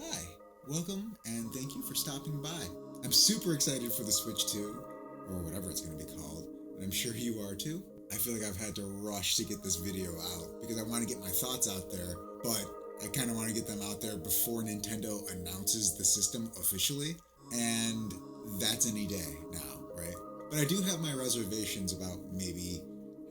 Hi, welcome, and thank you for stopping by. I'm super excited for the Switch 2, or whatever it's going to be called, and I'm sure you are too. I feel like I've had to rush to get this video out because I want to get my thoughts out there, but I kind of want to get them out there before Nintendo announces the system officially, and that's any day now, right? But I do have my reservations about maybe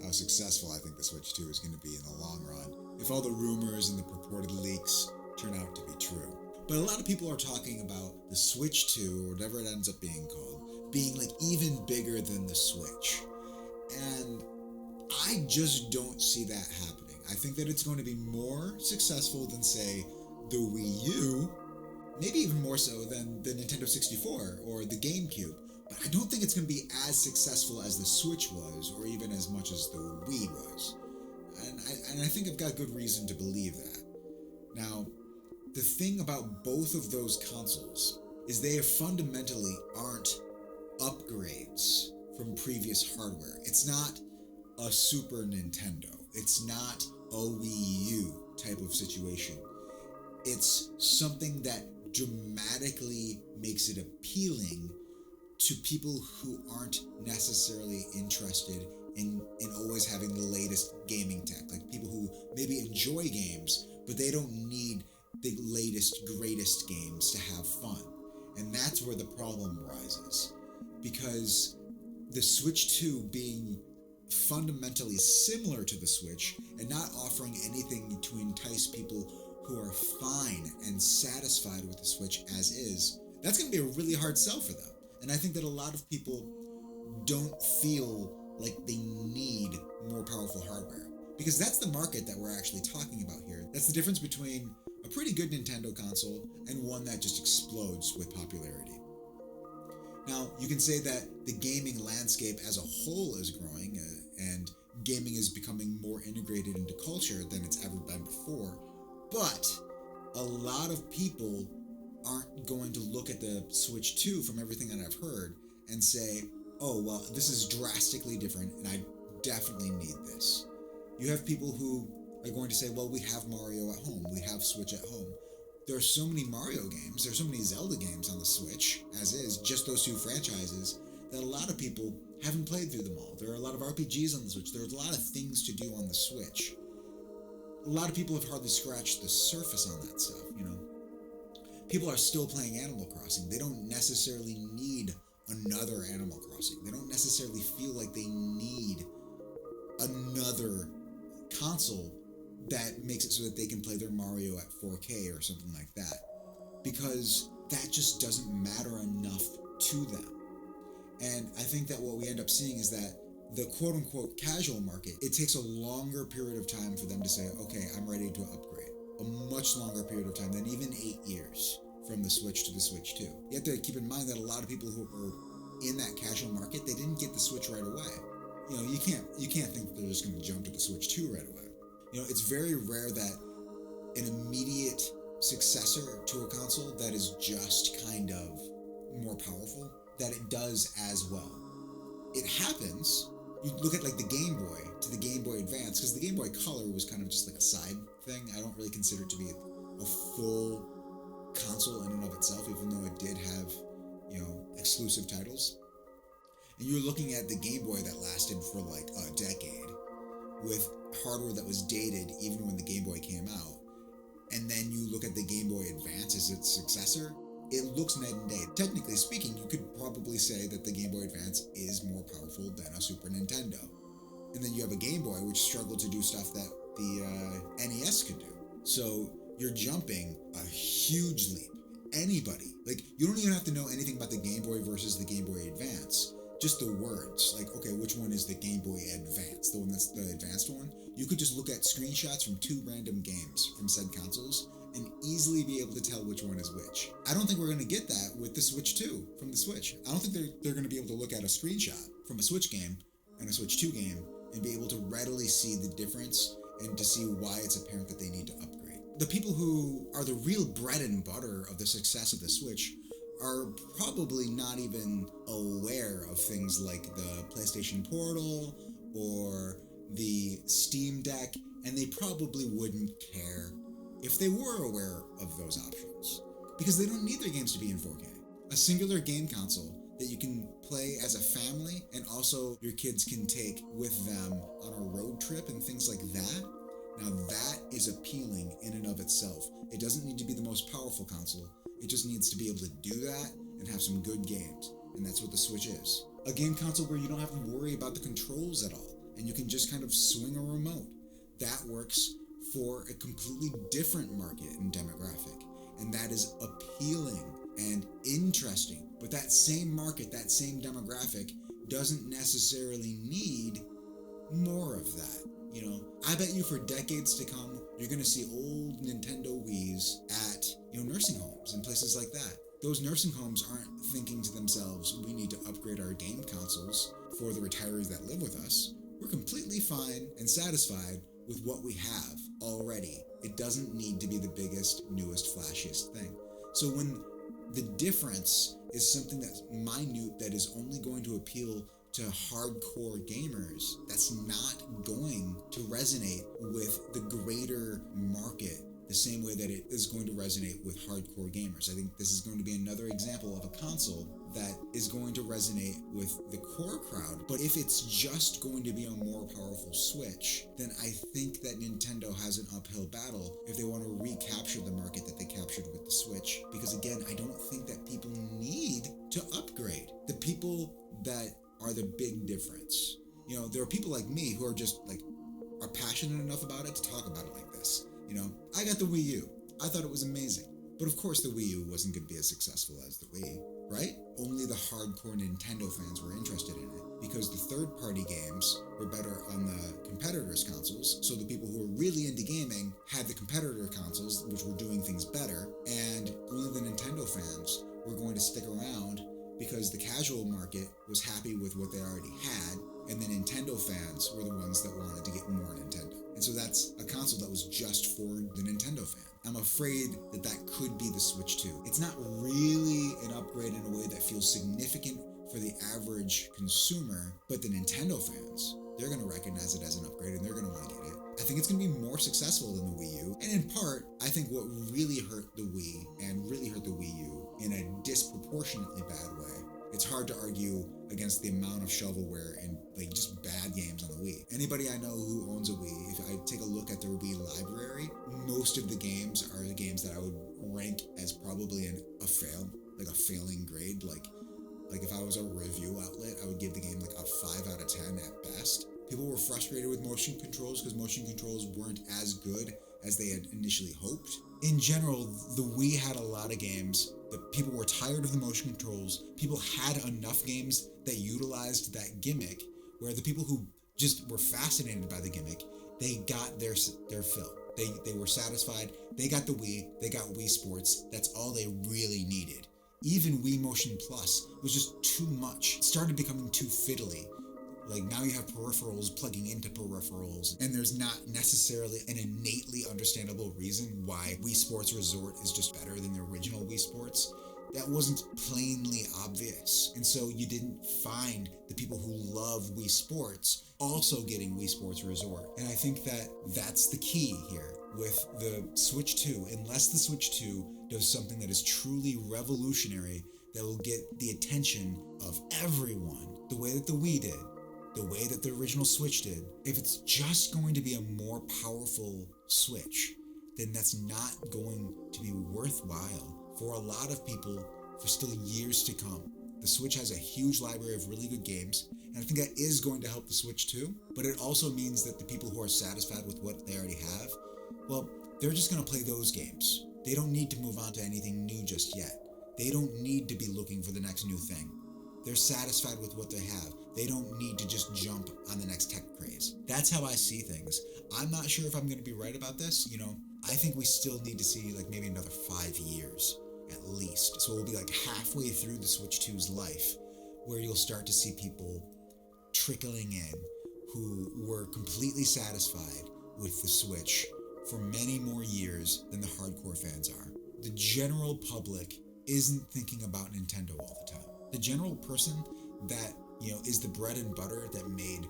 how successful I think the Switch 2 is going to be in the long run, if all the rumors and the purported leaks turn out to be true. But a lot of people are talking about the Switch 2, or whatever it ends up being called, being like even bigger than the Switch. And I just don't see that happening. I think that it's going to be more successful than, say, the Wii U, maybe even more so than the Nintendo 64 or the GameCube. But I don't think it's going to be as successful as the Switch was, or even as much as the Wii was. And I think I've got good reason to believe that. Now, the thing about both of those consoles is they fundamentally aren't upgrades from previous hardware. It's not a Super Nintendo. It's not a Wii U type of situation. It's something that dramatically makes it appealing to people who aren't necessarily interested in always having the latest gaming tech. Like people who maybe enjoy games, but they don't need the latest, greatest games to have fun. And that's where the problem rises. Because the Switch 2 being fundamentally similar to the Switch and not offering anything to entice people who are fine and satisfied with the Switch as is, that's going to be a really hard sell for them. And I think that a lot of people don't feel like they need more powerful hardware. Because that's the market that we're actually talking about here. That's the difference between a pretty good Nintendo console and one that just explodes with popularity. Now, you can say that the gaming landscape as a whole is growing, and gaming is becoming more integrated into culture than it's ever been before, but a lot of people aren't going to look at the Switch 2 from everything that I've heard and say, oh, well, this is drastically different and I definitely need this. You have people who are going to say, well, we have Mario at home, we have Switch at home. There are so many Mario games, there's so many Zelda games on the Switch, as is, just those two franchises, that a lot of people haven't played through them all. There are a lot of RPGs on the Switch, there's a lot of things to do on the Switch. A lot of people have hardly scratched the surface on that stuff, you know. People are still playing Animal Crossing. They don't necessarily need another Animal Crossing. They don't necessarily feel like they need another console that makes it so that they can play their Mario at 4K or something like that. Because that just doesn't matter enough to them. And I think that what we end up seeing is that the quote unquote casual market, it takes a longer period of time for them to say, okay, I'm ready to upgrade. A much longer period of time than even 8 years from the Switch to the Switch 2. You have to keep in mind that a lot of people who are in that casual market, they didn't get the Switch right away. You know, you can't think that they're just going to jump to the Switch 2 right away. You know, it's very rare that an immediate successor to a console that is just kind of more powerful, that it does as well. It happens. You look at like the Game Boy to the Game Boy Advance, because the Game Boy Color was kind of just like a side thing. I don't really consider it to be a full console in and of itself, even though it did have, you know, exclusive titles. And you're looking at the Game Boy that lasted for like a decade with hardware that was dated even when the Game Boy came out. And then you look at the Game Boy Advance as its successor, it looks night and day. Technically speaking, you could probably say that the Game Boy Advance is more powerful than a Super Nintendo. And then you have a Game Boy which struggled to do stuff that the NES could do. So you're jumping a huge leap. Anybody, like, you don't even have to know anything about the Game Boy versus the Game Boy Advance. Just the words, like, okay, which one is the Game Boy Advance? The one that's the advanced one? You could just look at screenshots from two random games from said consoles and easily be able to tell which one is which. I don't think we're going to get that with the Switch 2 from the Switch. I don't think they're going to be able to look at a screenshot from a Switch game and a Switch 2 game and be able to readily see the difference and to see why it's apparent that they need to upgrade. The people who are the real bread and butter of the success of the Switch are probably not even aware of things like the PlayStation Portal or the Steam Deck, and they probably wouldn't care if they were aware of those options, because they don't need their games to be in 4K. A singular game console that you can play as a family and also your kids can take with them on a road trip and things like that. Now that is appealing in and of itself. It doesn't need to be the most powerful console. It just needs to be able to do that and have some good games. And that's what the Switch is. A game console where you don't have to worry about the controls at all. And you can just kind of swing a remote. That works for a completely different market and demographic. And that is appealing and interesting. But that same market, that same demographic doesn't necessarily need more of that. I bet you for decades to come, you're going to see old Nintendo Wii's at, nursing homes and places like that. Those nursing homes aren't thinking to themselves, we need to upgrade our game consoles for the retirees that live with us. We're completely fine and satisfied with what we have already. It doesn't need to be the biggest, newest, flashiest thing. So when the difference is something that's minute, that is only going to appeal to hardcore gamers, that's not going to resonate with the greater market the same way that it is going to resonate with hardcore gamers. I think this is going to be another example of a console that is going to resonate with the core crowd. But if it's just going to be a more powerful Switch, then I think that Nintendo has an uphill battle if they want to recapture the market that they captured with the Switch. Because again, I don't think that people need to upgrade. The people that are the big difference. There are people like me who are just are passionate enough about it to talk about it like this. I got the Wii U. I thought it was amazing. But of course the Wii U wasn't going to be as successful as the Wii, right? Only the hardcore Nintendo fans were interested in it because the third-party games were better on the competitors' consoles. So the people who were really into gaming had the competitor consoles, which were doing things better, and only the Nintendo fans were going to stick around because the casual market was happy with what they already had, and the Nintendo fans were the ones that wanted to get more Nintendo. And so that's a console that was just for the Nintendo fan. I'm afraid that that could be the Switch 2. It's not really an upgrade in a way that feels significant for the average consumer, but the Nintendo fans, they're going to recognize it as an upgrade and they're going to want to get it. I think it's going to be more successful than the Wii U. And in part, I think what really hurt the Wii and really hurt the Wii U in a disproportionately bad way, it's hard to argue against the amount of shovelware and just bad games on the Wii. Anybody I know who owns a Wii, if I take a look at their Wii library, most of the games are the games that I would rank as probably a fail, a failing grade. Like if I was a review outlet, I would give the game a 5 out of 10 at best. People were frustrated with motion controls because motion controls weren't as good as they had initially hoped. In general, the Wii had a lot of games that people were tired of the motion controls. People had enough games that utilized that gimmick, where the people who just were fascinated by the gimmick, they got their fill. They were satisfied. They got the Wii. They got Wii Sports. That's all they really needed. Even Wii Motion Plus was just too much. It started becoming too fiddly. Now you have peripherals plugging into peripherals, and there's not necessarily an innately understandable reason why Wii Sports Resort is just better than the original Wii Sports. That wasn't plainly obvious. And so you didn't find the people who love Wii Sports also getting Wii Sports Resort. And I think that that's the key here with the Switch 2. Unless the Switch 2 does something that is truly revolutionary, that will get the attention of everyone, the way that the Wii did, the way that the original Switch did. If it's just going to be a more powerful Switch, then that's not going to be worthwhile for a lot of people for still years to come. The Switch has a huge library of really good games, and I think that is going to help the Switch too, but it also means that the people who are satisfied with what they already have, well, they're just going to play those games. They don't need to move on to anything new just yet. They don't need to be looking for the next new thing. They're satisfied with what they have. They don't need to just jump on the next tech craze. That's how I see things. I'm not sure if I'm going to be right about this. I think we still need to see maybe another 5 years at least. So we'll be halfway through the Switch 2's life, where you'll start to see people trickling in who were completely satisfied with the Switch for many more years than the hardcore fans are. The general public isn't thinking about Nintendo all the time. The general person that, is the bread and butter that made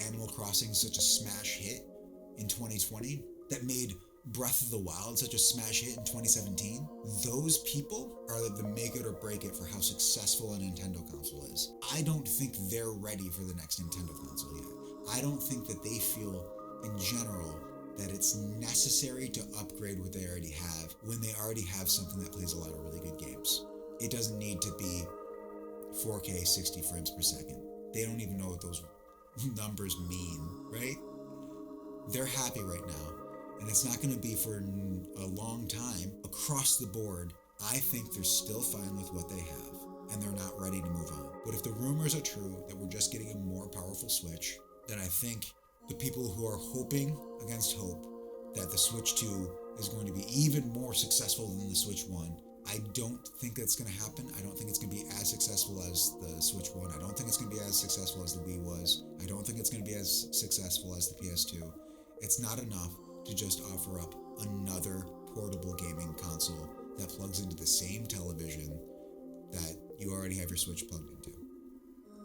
Animal Crossing such a smash hit in 2020, that made Breath of the Wild such a smash hit in 2017, those people are the make it or break it for how successful a Nintendo console is. I don't think they're ready for the next Nintendo console yet. I don't think that they feel, in general, that it's necessary to upgrade what they already have when they already have something that plays a lot of really good games. It doesn't need to be 4K 60 frames per second. They don't even know what those numbers mean, right? They're happy right now, and it's not going to be for a long time. Across the board, I think they're still fine with what they have, and they're not ready to move on. But if the rumors are true that we're just getting a more powerful Switch, then I think the people who are hoping against hope that the Switch 2 is going to be even more successful than the Switch 1, I don't think that's going to happen. I don't think it's going to be as successful as the Switch 1. I don't think it's going to be as successful as the Wii was. I don't think it's going to be as successful as the PS2. It's not enough to just offer up another portable gaming console that plugs into the same television that you already have your Switch plugged into.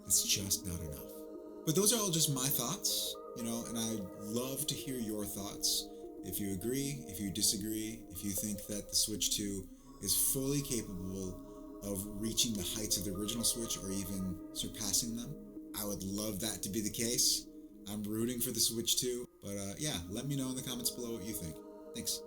It's just not enough. But those are all just my thoughts, and I love to hear your thoughts. If you agree, if you disagree, if you think that the Switch 2 is fully capable of reaching the heights of the original Switch or even surpassing them, I would love that to be the case. I'm rooting for the Switch 2, but let me know in the comments below what you think. Thanks.